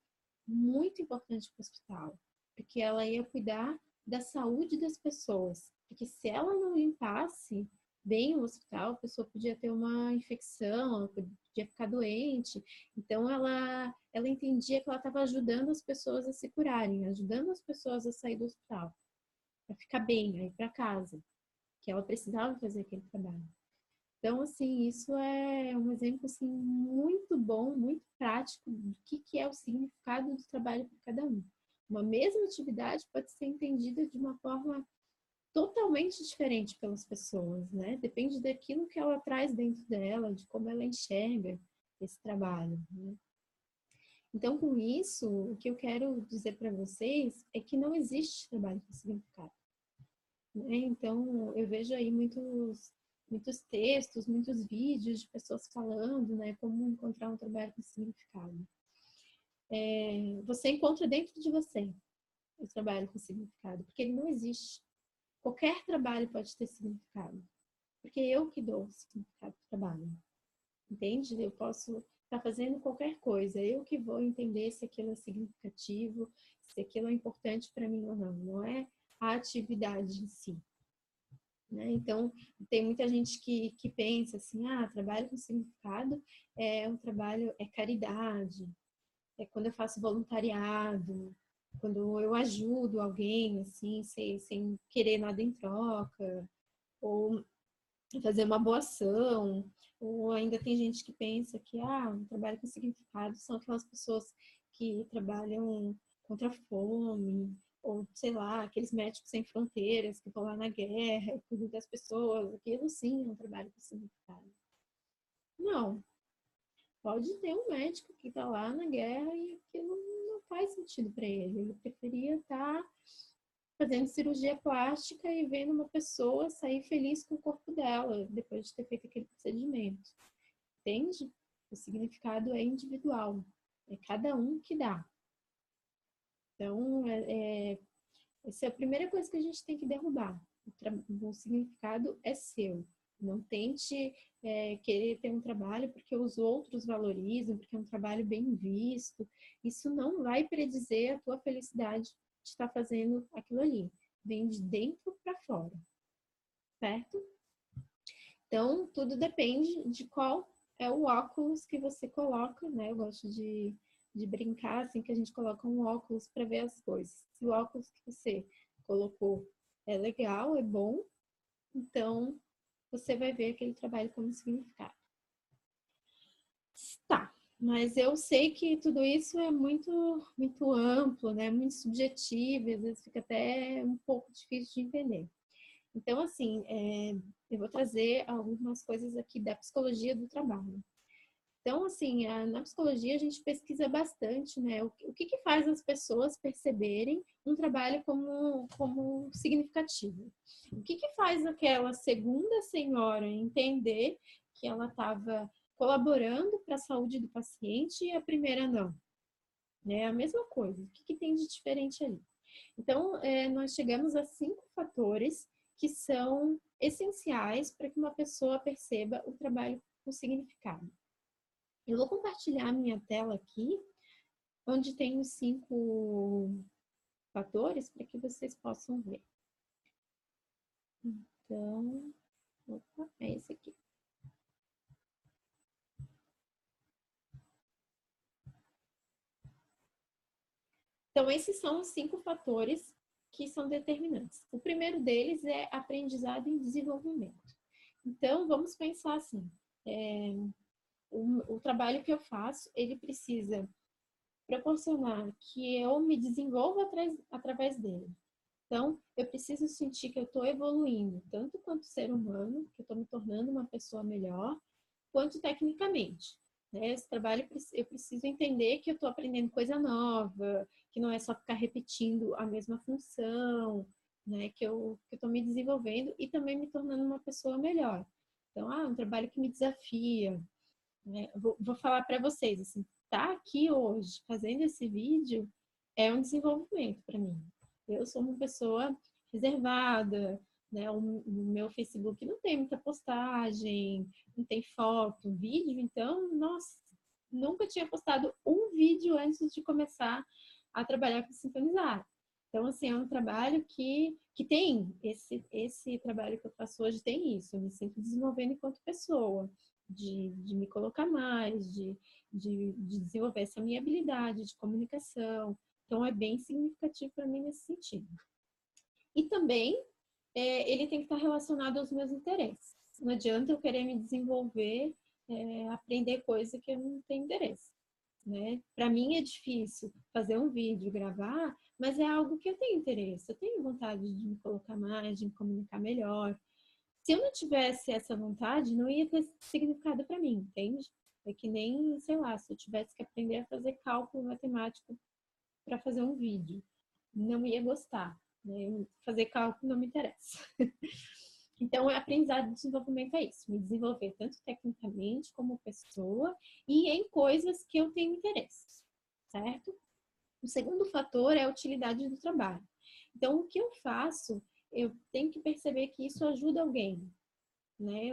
muito importante para o hospital, porque ela ia cuidar da saúde das pessoas. Porque se ela não limpasse bem o hospital, a pessoa podia ter uma infecção, podia ficar doente. Então ela entendia que ela estava ajudando as pessoas a se curarem, ajudando as pessoas a sair do hospital, para ficar bem, a ir para casa, que ela precisava fazer aquele trabalho. Então, assim, isso é um exemplo assim, muito bom, muito prático do que é o significado do trabalho para cada um. Uma mesma atividade pode ser entendida de uma forma totalmente diferente pelas pessoas, né? Depende daquilo que ela traz dentro dela, de como ela enxerga esse trabalho, né? Então, com isso, o que eu quero dizer para vocês é que não existe trabalho com significado, né? Então, eu vejo aí muitos textos, muitos vídeos de pessoas falando, né, como encontrar um trabalho com significado. Você encontra dentro de você o trabalho com significado, porque ele não existe. Qualquer trabalho pode ter significado, porque eu que dou o significado do trabalho, entende? Eu posso estar fazendo qualquer coisa, eu que vou entender se aquilo é significativo, se aquilo é importante para mim ou não, não é a atividade em si. Né? Então, tem muita gente que pensa assim, trabalho com significado é um trabalho, é caridade, é quando eu faço voluntariado, quando eu ajudo alguém, assim, sem querer nada em troca, ou fazer uma boa ação, ou ainda tem gente que pensa que, um trabalho com significado são aquelas pessoas que trabalham contra a fome, ou, sei lá, aqueles médicos sem fronteiras que vão lá na guerra e cuidam das pessoas, aquilo sim é um trabalho com significado. Não. Pode ter um médico que está lá na guerra e aquilo não faz sentido para ele. Ele preferia estar fazendo cirurgia plástica e vendo uma pessoa sair feliz com o corpo dela depois de ter feito aquele procedimento. Entende? O significado é individual. É cada um que dá. Então, essa é a primeira coisa que a gente tem que derrubar. O significado é seu. Não tente querer ter um trabalho porque os outros valorizam, porque é um trabalho bem visto. Isso não vai predizer a tua felicidade de estar fazendo aquilo ali. Vem de dentro para fora. Certo? Então, tudo depende de qual é o óculos que você coloca, né? Eu gosto de brincar, assim, que a gente coloca um óculos para ver as coisas. Se o óculos que você colocou é legal, é bom, então você vai ver aquele trabalho como significado. Tá, mas eu sei que tudo isso é muito, muito amplo, né? Muito subjetivo, às vezes fica até um pouco difícil de entender. Então, assim, eu vou trazer algumas coisas aqui da psicologia do trabalho. Então, assim, na psicologia a gente pesquisa bastante, né? O que faz as pessoas perceberem um trabalho como significativo? O que faz aquela segunda senhora entender que ela estava colaborando para a saúde do paciente e a primeira não? É a mesma coisa. O que tem de diferente ali? Então, nós chegamos a 5 fatores que são essenciais para que uma pessoa perceba o trabalho com significado. Eu vou compartilhar a minha tela aqui, onde tem os 5 fatores para que vocês possam ver. Então, opa, é esse aqui. Então, esses são os 5 fatores que são determinantes. O primeiro deles é aprendizado e desenvolvimento. Então, vamos pensar assim, o trabalho que eu faço, ele precisa proporcionar que eu me desenvolva através dele. Então, eu preciso sentir que eu estou evoluindo, tanto quanto ser humano, que eu estou me tornando uma pessoa melhor, quanto tecnicamente. Né? Esse trabalho, eu preciso entender que eu estou aprendendo coisa nova, que não é só ficar repetindo a mesma função, né? Que eu estou me desenvolvendo e também me tornando uma pessoa melhor. Então, um trabalho que me desafia. Né? Vou falar para vocês, assim, tá aqui hoje fazendo esse vídeo é um desenvolvimento para mim. Eu sou uma pessoa reservada, né? O meu Facebook não tem muita postagem, não tem foto, vídeo, então, nossa, nunca tinha postado um vídeo antes de começar a trabalhar com Sintonizar. Então, assim, é um trabalho que tem, esse trabalho que eu faço hoje tem isso, eu me sinto desenvolvendo enquanto pessoa, de me colocar mais, de desenvolver essa minha habilidade de comunicação. Então, é bem significativo para mim nesse sentido. E também, ele tem que estar relacionado aos meus interesses. Não adianta eu querer me desenvolver, aprender coisa que eu não tenho interesse. Né? Para mim é difícil fazer um vídeo, gravar, mas é algo que eu tenho interesse. Eu tenho vontade de me colocar mais, de me comunicar melhor. Se eu não tivesse essa vontade, não ia ter significado para mim, entende? É que nem, sei lá, se eu tivesse que aprender a fazer cálculo matemático para fazer um vídeo, não ia gostar, né? Fazer cálculo não me interessa. Então, aprendizado e desenvolvimento é isso, me desenvolver tanto tecnicamente como pessoa e em coisas que eu tenho interesse, certo? O segundo fator é a utilidade do trabalho. Então, o que eu faço, eu tenho que perceber que isso ajuda alguém, né?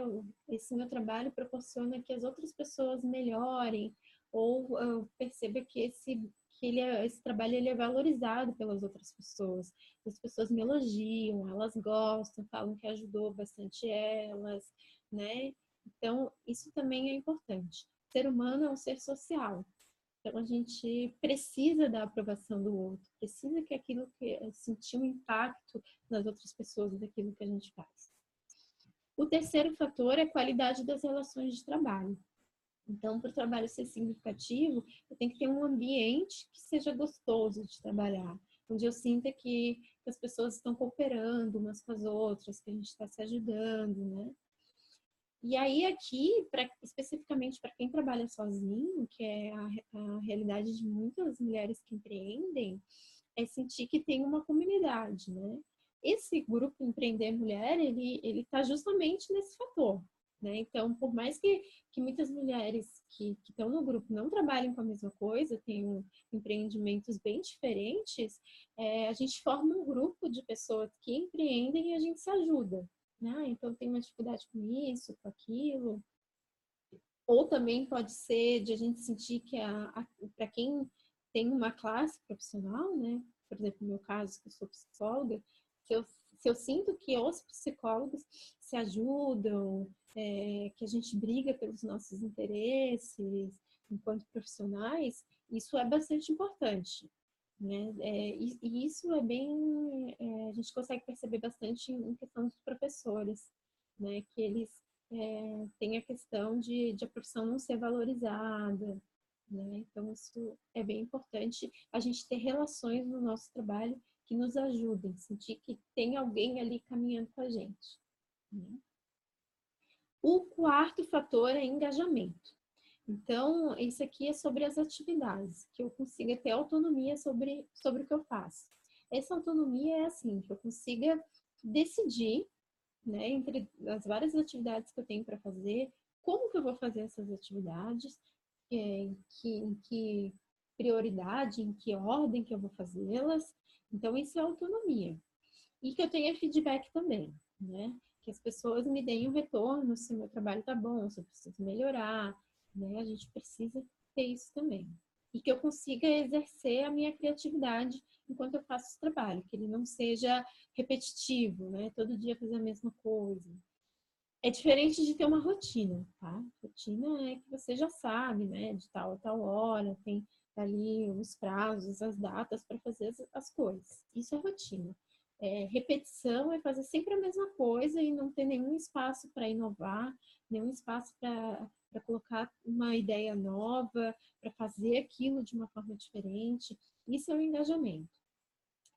Esse meu trabalho proporciona que as outras pessoas melhorem ou eu perceba que esse trabalho ele é valorizado pelas outras pessoas. As pessoas me elogiam, elas gostam, falam que ajudou bastante elas, né? Então, isso também é importante. O ser humano é um ser social. Então, a gente precisa da aprovação do outro, precisa que aquilo que sentir um impacto nas outras pessoas daquilo que a gente faz. O terceiro fator é a qualidade das relações de trabalho. Então, para o trabalho ser significativo, eu tenho que ter um ambiente que seja gostoso de trabalhar, onde eu sinta que as pessoas estão cooperando umas com as outras, que a gente está se ajudando, né? E aí aqui, especificamente para quem trabalha sozinho, que é a realidade de muitas mulheres que empreendem, é sentir que tem uma comunidade, né? Esse grupo Empreender Mulher, ele está justamente nesse fator, né? Então, por mais que muitas mulheres que estão no grupo não trabalhem com a mesma coisa, tenham empreendimentos bem diferentes, a gente forma um grupo de pessoas que empreendem e a gente se ajuda, né? Então, tem uma dificuldade com isso, com aquilo. Ou também pode ser de a gente sentir que para quem tem uma classe profissional, né? Por exemplo, no meu caso, que eu sou psicóloga, se eu sinto que os psicólogos se ajudam, que a gente briga pelos nossos interesses enquanto profissionais, isso é bastante importante, né? E isso é bem... a gente consegue perceber bastante em questão dos professores, né? Que eles têm a questão de a profissão não ser valorizada, né? Então, isso é bem importante, a gente ter relações no nosso trabalho que nos ajudem, sentir que tem alguém ali caminhando com a gente, né? O quarto fator é engajamento. Então, isso aqui é sobre as atividades, que eu consiga ter autonomia sobre o que eu faço. Essa autonomia é assim, que eu consiga decidir, né, entre as várias atividades que eu tenho para fazer, como que eu vou fazer essas atividades, em que prioridade, em que ordem que eu vou fazê-las. Então, isso é autonomia. E que eu tenha feedback também, né? Que as pessoas me deem um retorno se o meu trabalho tá bom, se eu preciso melhorar, né? A gente precisa ter isso também. E que eu consiga exercer a minha criatividade enquanto eu faço esse trabalho, que ele não seja repetitivo, né? Todo dia fazer a mesma coisa. É diferente de ter uma rotina, tá? Rotina é que você já sabe, né? De tal a tal hora, tem ali os prazos, as datas para fazer as coisas. Isso é rotina. repetição, é fazer sempre a mesma coisa e não ter nenhum espaço para inovar, nenhum espaço para colocar uma ideia nova, para fazer aquilo de uma forma diferente. Isso é o engajamento.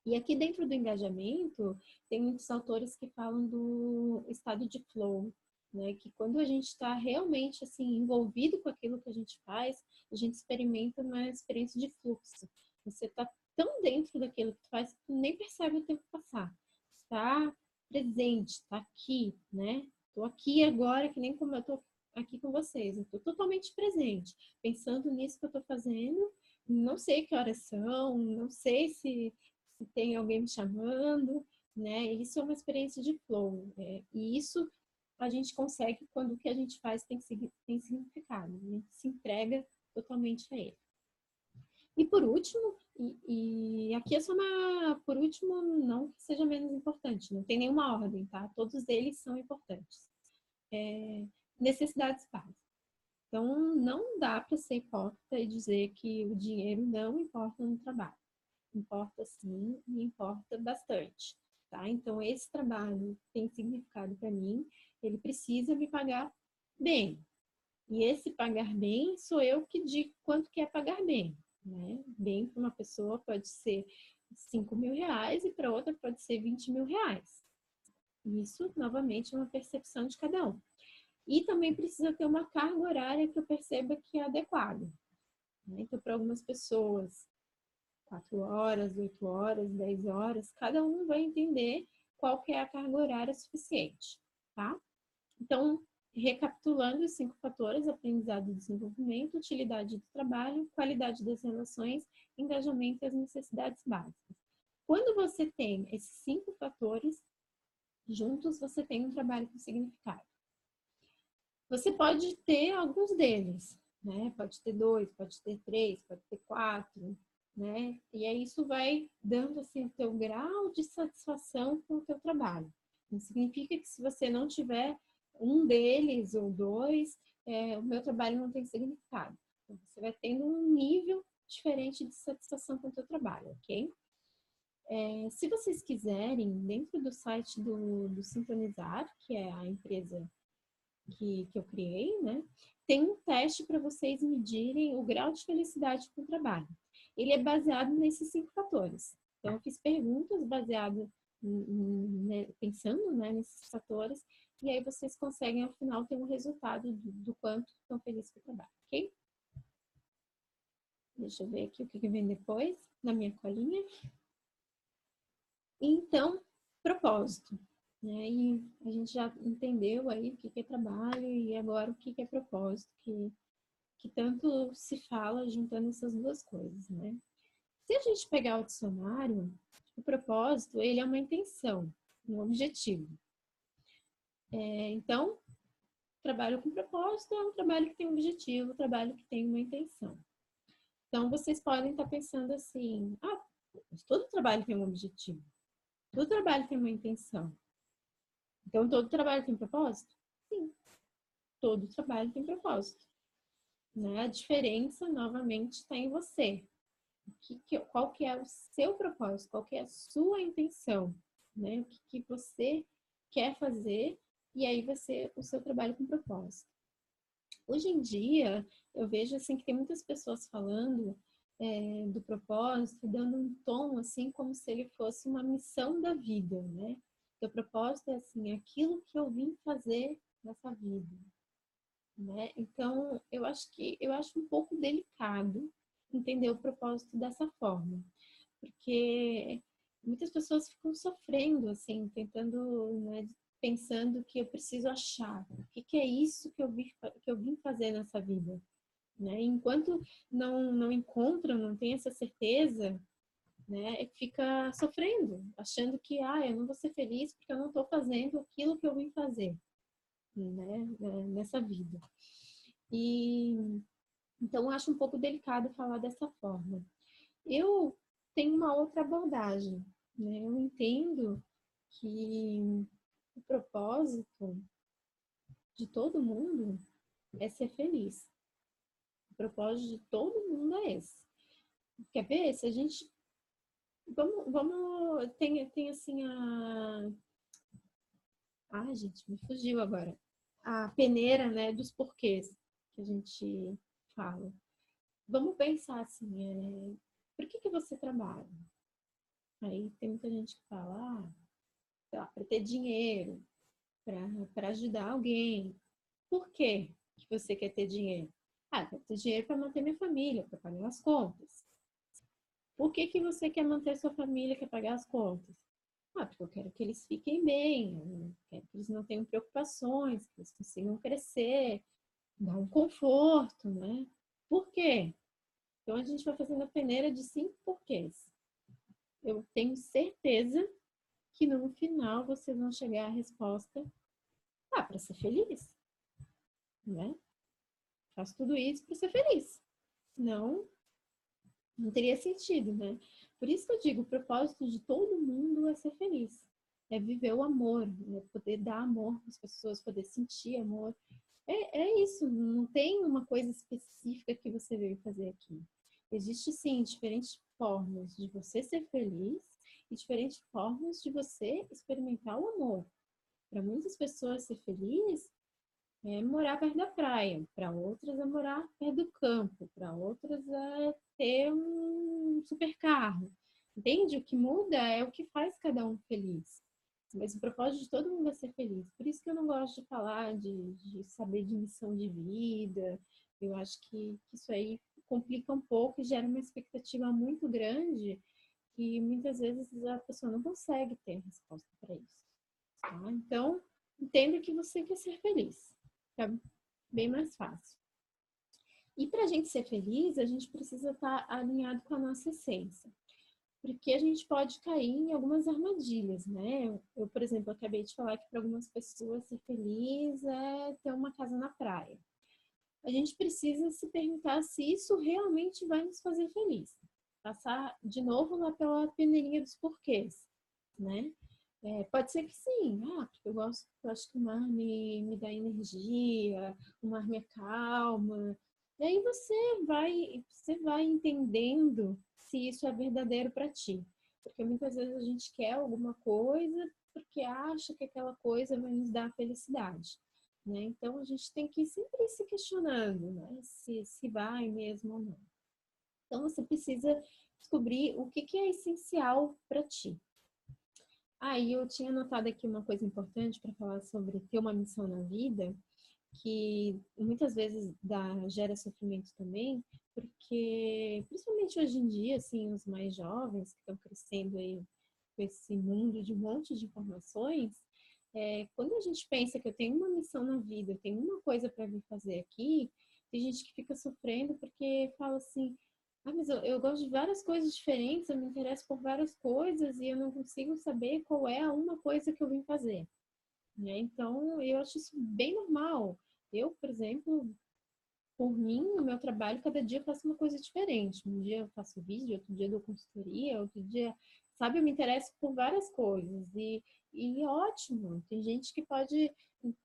E aqui dentro do engajamento, tem muitos autores que falam do estado de flow, né? Que quando a gente está realmente assim envolvido com aquilo que a gente faz, a gente experimenta uma experiência de fluxo. Você está tão dentro daquilo que tu faz que tu nem percebe o tempo passar. Está presente, está aqui, né? Estou aqui agora, que nem como eu estou aqui com vocês. Eu estou totalmente presente, pensando nisso que eu estou fazendo. Não sei que horas são, não sei se tem alguém me chamando, né? Isso é uma experiência de flow. E isso a gente consegue quando o que a gente faz tem significado. A gente se entrega totalmente a ele. E por último, e aqui é só por último, não que seja menos importante, não tem nenhuma ordem, tá? Todos eles são importantes. Necessidades básicas. Então, não dá para ser hipócrita e dizer que o dinheiro não importa no trabalho. Importa sim e importa bastante, tá? Então, esse trabalho tem significado para mim, ele precisa me pagar bem. E esse pagar bem sou eu que digo quanto que é pagar bem, né? Bem para uma pessoa pode ser 5 mil reais e para outra pode ser 20 mil reais. Isso, novamente, é uma percepção de cada um. E também precisa ter uma carga horária que eu perceba que é adequada, né? Então, para algumas pessoas, 4 horas, 8 horas, 10 horas, cada um vai entender qual que é a carga horária suficiente, tá? Então, recapitulando os 5 fatores: aprendizado e desenvolvimento, utilidade do trabalho, qualidade das relações, engajamento e as necessidades básicas. Quando você tem esses 5 fatores juntos, você tem um trabalho com significado. Você pode ter alguns deles, né? Pode ter 2, pode ter 3, pode ter 4, né? E aí isso vai dando assim o teu grau de satisfação com o teu trabalho. Não significa que se você não tiver um deles ou 2, o meu trabalho não tem significado. Então, você vai tendo um nível diferente de satisfação com o teu trabalho, ok? Se vocês quiserem, dentro do site do Sintonizar, que é a empresa que eu criei, né? Tem um teste para vocês medirem o grau de felicidade com o trabalho. Ele é baseado nesses 5 fatores. Então, eu fiz perguntas baseado pensando, né, nesses fatores, e aí vocês conseguem, ao final, ter um resultado do quanto estão felizes com o trabalho, ok? Deixa eu ver aqui o que vem depois, na minha colinha. Então, propósito. Né? E a gente já entendeu aí o que é trabalho e agora o que é propósito, que tanto se fala juntando essas duas coisas, né? Se a gente pegar o dicionário, o propósito, ele é uma intenção, um objetivo. Então, trabalho com propósito é um trabalho que tem um objetivo, um trabalho que tem uma intenção. Então, vocês podem estar pensando assim, mas todo trabalho tem um objetivo, todo trabalho tem uma intenção. Então, todo trabalho tem propósito? Sim, todo trabalho tem propósito. Né? A diferença, novamente, está em você. Qual que é o seu propósito? Qual que é a sua intenção? Né? O que você quer fazer? E aí vai ser o seu trabalho com propósito. Hoje em dia, eu vejo assim que tem muitas pessoas falando do propósito, dando um tom assim como se ele fosse uma missão da vida, né? O propósito é assim, aquilo que eu vim fazer nessa vida, né? Então, eu acho um pouco delicado entender o propósito dessa forma, porque muitas pessoas ficam sofrendo, assim, tentando, né, pensando que eu preciso achar o que é isso que eu vim fazer nessa vida, né? Enquanto não encontram, não tem essa certeza, né, fica sofrendo, achando que eu não vou ser feliz porque eu não estou fazendo aquilo que eu vim fazer, né, nessa vida. E então eu acho um pouco delicado falar dessa forma. Eu tenho uma outra abordagem, né? Eu entendo que o propósito de todo mundo é ser feliz. O propósito de todo mundo é esse. Quer ver? Se a gente tem assim gente, me fugiu agora. A peneira, né, dos porquês que a gente fala. Vamos pensar assim, por que você trabalha? Aí tem muita gente que fala, para ter dinheiro, para ajudar alguém. Por quê que você quer ter dinheiro? Quero ter dinheiro para manter minha família, para pagar as contas. Por que você quer manter sua família, quer pagar as contas? Porque eu quero que eles fiquem bem, eu quero que eles não tenham preocupações, que eles consigam crescer, dar um conforto, né? Por quê? Então a gente vai fazendo a peneira de 5 porquês. Eu tenho certeza que no final vocês vão chegar à resposta, para ser feliz, né? Faço tudo isso para ser feliz. Não teria sentido, né? Por isso que eu digo, o propósito de todo mundo é ser feliz. É viver o amor, né? Poder dar amor para as pessoas, poder sentir amor. É isso, não tem uma coisa específica que você veio fazer aqui. Existe, sim, diferentes formas de você ser feliz e diferentes formas de você experimentar o amor. Para muitas pessoas, ser feliz é morar perto da praia, para outras é morar perto do campo, para outras é ter um super carro. Entende? O que muda é o que faz cada um feliz. Mas o propósito de todo mundo é ser feliz. Por isso que eu não gosto de falar de saber de missão de vida. Eu acho que isso aí complica um pouco e gera uma expectativa muito grande que muitas vezes a pessoa não consegue ter resposta para isso. Tá? Então, entenda que você quer ser feliz. Fica bem mais fácil. E para a gente ser feliz, a gente precisa estar alinhado com a nossa essência. Porque a gente pode cair em algumas armadilhas, né? Eu, por exemplo, acabei de falar que para algumas pessoas ser feliz é ter uma casa na praia. A gente precisa se perguntar se isso realmente vai nos fazer feliz. Passar de novo lá pela peneirinha dos porquês, né? Pode ser que sim, porque eu acho que o mar me dá energia, o mar me acalma. E aí você vai entendendo se isso é verdadeiro para ti. Porque muitas vezes a gente quer alguma coisa porque acha que aquela coisa vai nos dar felicidade. Né? Então a gente tem que sempre ir se questionando, né? Se vai mesmo ou não. Então você precisa descobrir o que é essencial para ti. E eu tinha notado aqui uma coisa importante para falar sobre ter uma missão na vida, que muitas vezes gera sofrimento também, porque principalmente hoje em dia, assim, os mais jovens que estão crescendo aí com esse mundo de um monte de informações, quando a gente pensa que eu tenho uma missão na vida, eu tenho uma coisa para vir fazer aqui, tem gente que fica sofrendo porque fala assim, mas eu gosto de várias coisas diferentes, eu me interesso por várias coisas e eu não consigo saber qual é a uma coisa que eu vim fazer. Né? Então, eu acho isso bem normal. Eu, por exemplo, por mim, no meu trabalho, cada dia eu faço uma coisa diferente. Um dia eu faço vídeo, outro dia eu dou consultoria, outro dia, sabe, eu me interesso por várias coisas. E ótimo, tem gente que pode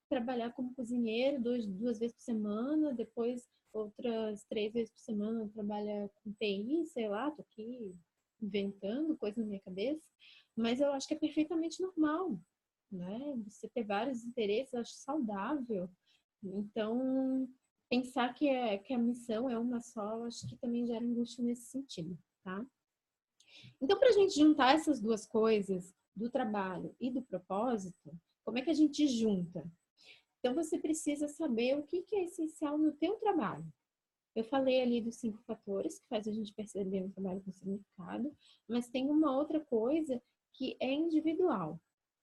trabalhar como cozinheiro duas vezes por semana, depois outras 3 vezes por semana trabalha com TI, sei lá, tô aqui inventando coisa na minha cabeça. Mas eu acho que é perfeitamente normal, né? Você ter vários interesses, eu acho saudável. Então, pensar que a missão é uma só, acho que também gera angústia nesse sentido, tá? Então, para a gente juntar essas duas coisas, do trabalho e do propósito, como é que a gente junta? Então, você precisa saber o que é essencial no teu trabalho. Eu falei ali dos 5 fatores que faz a gente perceber um trabalho com significado, mas tem uma outra coisa que é individual,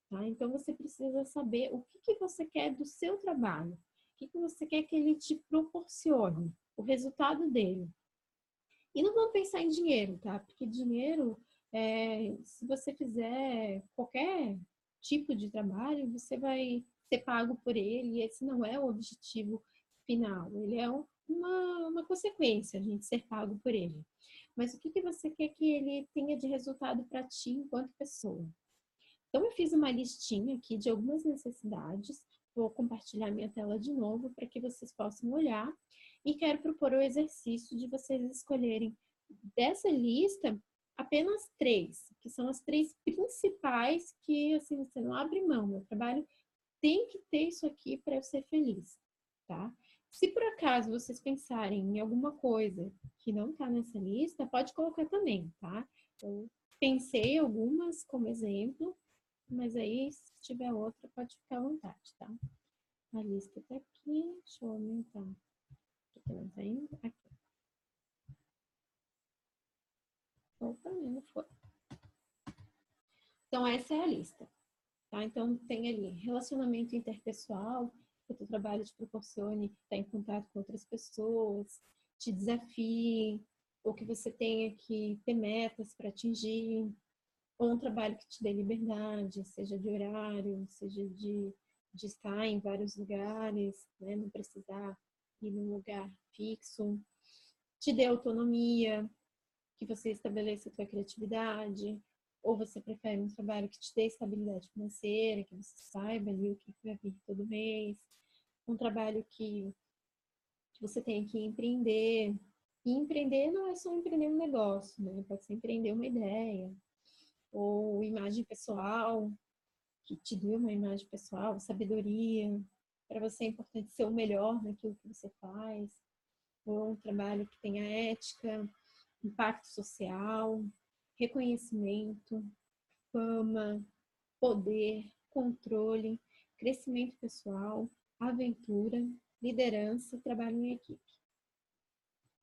tá? Então, você precisa saber o que você quer do seu trabalho, o que você quer que ele te proporcione, o resultado dele. E não vamos pensar em dinheiro, tá? Porque dinheiro, se você fizer qualquer tipo de trabalho, você vai ser pago por ele, e esse não é o objetivo final, ele é uma consequência, a gente ser pago por ele. Mas o que você quer que ele tenha de resultado para ti enquanto pessoa? Então, eu fiz uma listinha aqui de algumas necessidades. Vou compartilhar minha tela de novo para que vocês possam olhar. E quero propor o exercício de vocês escolherem dessa lista apenas 3, que são as 3 principais que, assim, você não abre mão. Meu trabalho tem que ter isso aqui para eu ser feliz, tá? Se por acaso vocês pensarem em alguma coisa que não está nessa lista, pode colocar também, tá? Eu pensei algumas como exemplo, mas aí se tiver outra pode ficar à vontade, tá? A lista tá aqui, deixa eu aumentar. Aqui não tá indo, aqui. Opa, não foi. Então essa é a lista, tá? Então tem ali relacionamento interpessoal, que o teu trabalho te proporcione estar em contato com outras pessoas, te desafie, ou que você tenha que ter metas para atingir, ou um trabalho que te dê liberdade, seja de horário, seja de estar em vários lugares, né? Não precisar ir num lugar fixo, te dê autonomia, que você estabeleça a sua criatividade, ou você prefere um trabalho que te dê estabilidade financeira, que você saiba ali o que vai vir todo mês, um trabalho que você tenha que empreender. E empreender não é só empreender um negócio, né? Pode ser empreender uma ideia, ou imagem pessoal, que te dê uma imagem pessoal, sabedoria. Para você é importante ser o melhor naquilo que você faz, ou um trabalho que tenha ética, impacto social, reconhecimento, fama, poder, controle, crescimento pessoal, aventura, liderança, trabalho em equipe.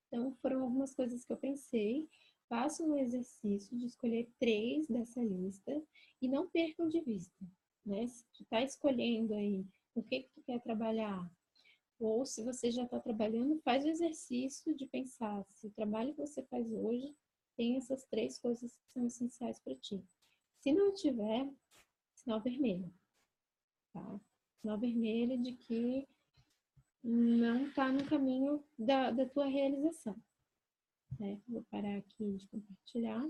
Então, foram algumas coisas que eu pensei. Faça um exercício de escolher 3 dessa lista e não percam de vista, né? Se tu está escolhendo aí o que tu quer trabalhar, ou se você já está trabalhando, faz o exercício de pensar se o trabalho que você faz hoje tem essas 3 coisas que são essenciais para ti. Se não tiver, sinal vermelho, tá? Sinal vermelho de que não está no caminho da tua realização. Né? Vou parar aqui de compartilhar.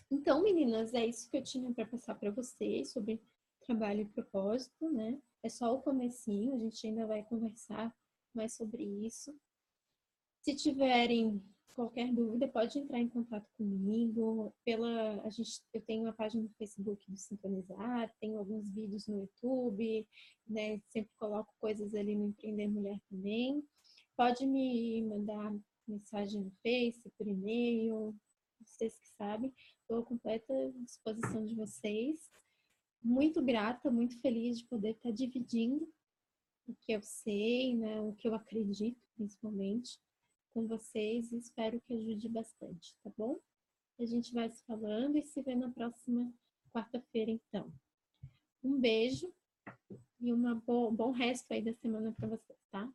Então, meninas, é isso que eu tinha para passar para vocês sobre trabalho e propósito, né? É só o comecinho, a gente ainda vai conversar mais sobre isso. Se tiverem qualquer dúvida, pode entrar em contato comigo. Eu tenho uma página no Facebook do Sintonizar, tenho alguns vídeos no YouTube, né? Sempre coloco coisas ali no Empreender Mulher também. Pode me mandar mensagem no Face, por e-mail, vocês que sabem. Estou à completa disposição de vocês. Muito grata, muito feliz de poder estar dividindo o que eu sei, né? O que eu acredito, principalmente, com vocês, e espero que ajude bastante, tá bom? A gente vai se falando e se vê na próxima quarta-feira, então. Um beijo e um bom resto aí da semana para vocês, tá?